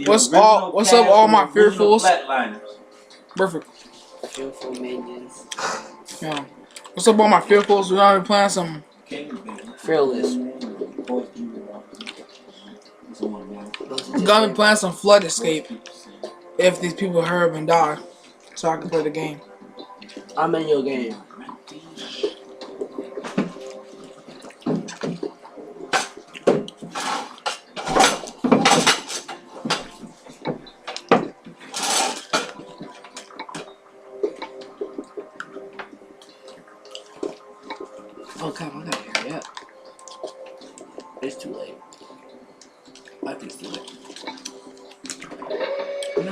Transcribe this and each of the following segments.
What's up, all my fearfuls? Perfect. Fearful minions. Yeah. What's up, all my fearfuls? We're gonna be playing some Fearless. We're gonna be playing some Flood Escape. If these people hurry up and die, so I can play the game. I'm in your game. Oh crap, I gotta hurry up. It's too late. I can see it. No.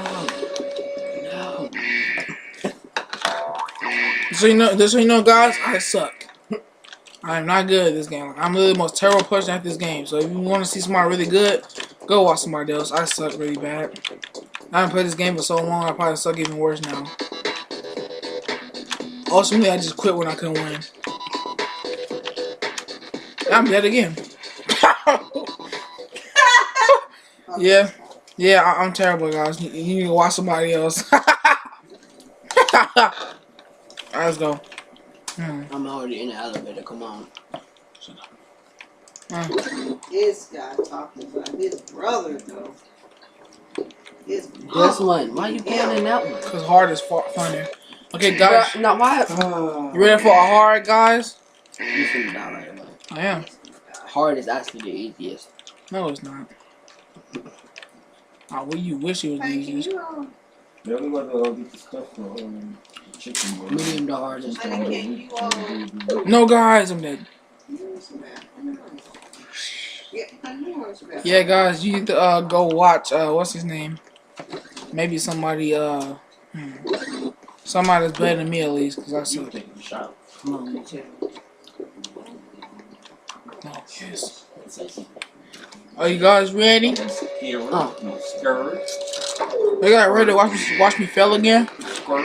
Just so you know, guys, I suck. I am not good at this game. I'm really the most terrible person at this game. So if you want to see somebody really good, go watch somebody else. I suck really bad. I haven't played this game for so long, I probably suck even worse now. Ultimately, I just quit when I couldn't win. I'm dead again. Yeah, I'm terrible, guys. You need to watch somebody else. Alright, let's go. I'm already in the elevator, come on. This guy talking about his brother, though. This one. Why you playing in that one? Because hard is funnier. Okay, guys. Now why? You ready for a hard, guys? You finna die right away. I am. Hard is actually the easiest. No, it's not. Oh, well, you wish it was the easiest. Yeah, we got to get the stuff for chicken. Medium to hardest. No, guys, I'm dead. Yeah, guys, you need to go watch. What's his name? Maybe somebody. Somebody that's better than me at least, because I suck. Come on, me too. Oh, yes. Are you guys ready? You got ready to watch me fail again? Oh,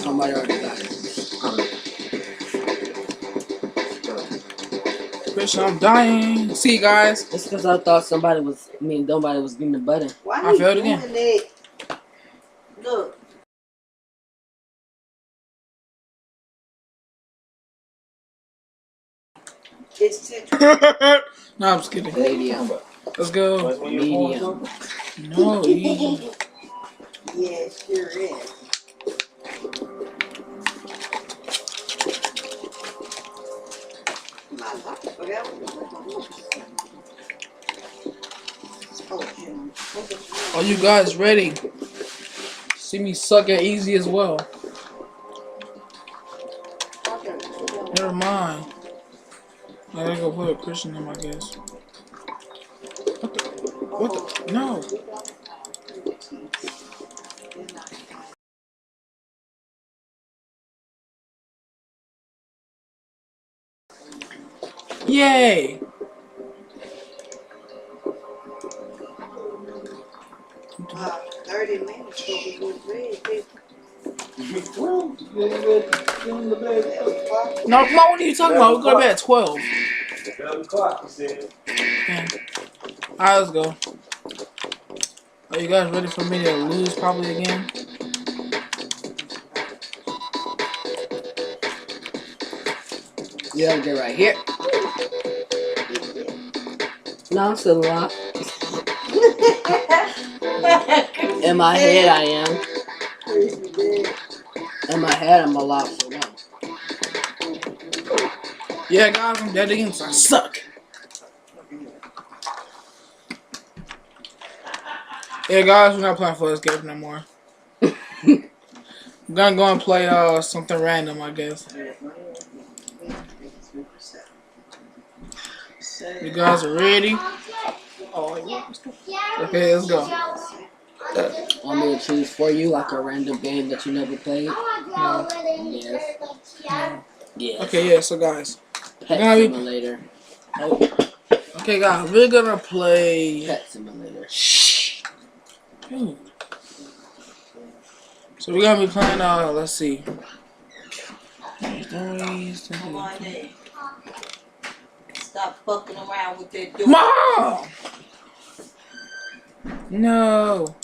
somebody already got it. Bitch, I'm dying. See, guys. It's because I thought nobody was getting the button. I failed again. Look. It's No, I'm just kidding. Medium. Let's go. Medium. No, easy. Yeah, it sure is. Are you guys ready? See me suck at easy as well. Never mind. I gotta go put a Christian in, I guess. What the? No. Yay! 30 minutes will be good bread. No, come on, what are you talking about? We're going to bed at 12. 11 o'clock, he said. Alright, let's go. Are you guys ready for me to lose probably again? You gotta get right here. No, I'm still alive. In my head, I am. In my head, I'm alive, so no. Yeah, guys, I'm dead again, so I suck. Yeah, guys, we're not playing for this game no more. I'm gonna go and play something random, I guess. You guys are ready? Okay, let's go. Want me to choose for you like a random game that you never played? No. Yes. No. Yes. Okay, yeah, so guys. Pet Simulator. Oh. Okay, guys, we're gonna play Pet Simulator. Shh. So we're gonna be playing let's see. Come on in. Stop fucking around with that door. Mom! No.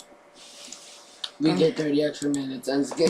We get 30 extra minutes. Ends game.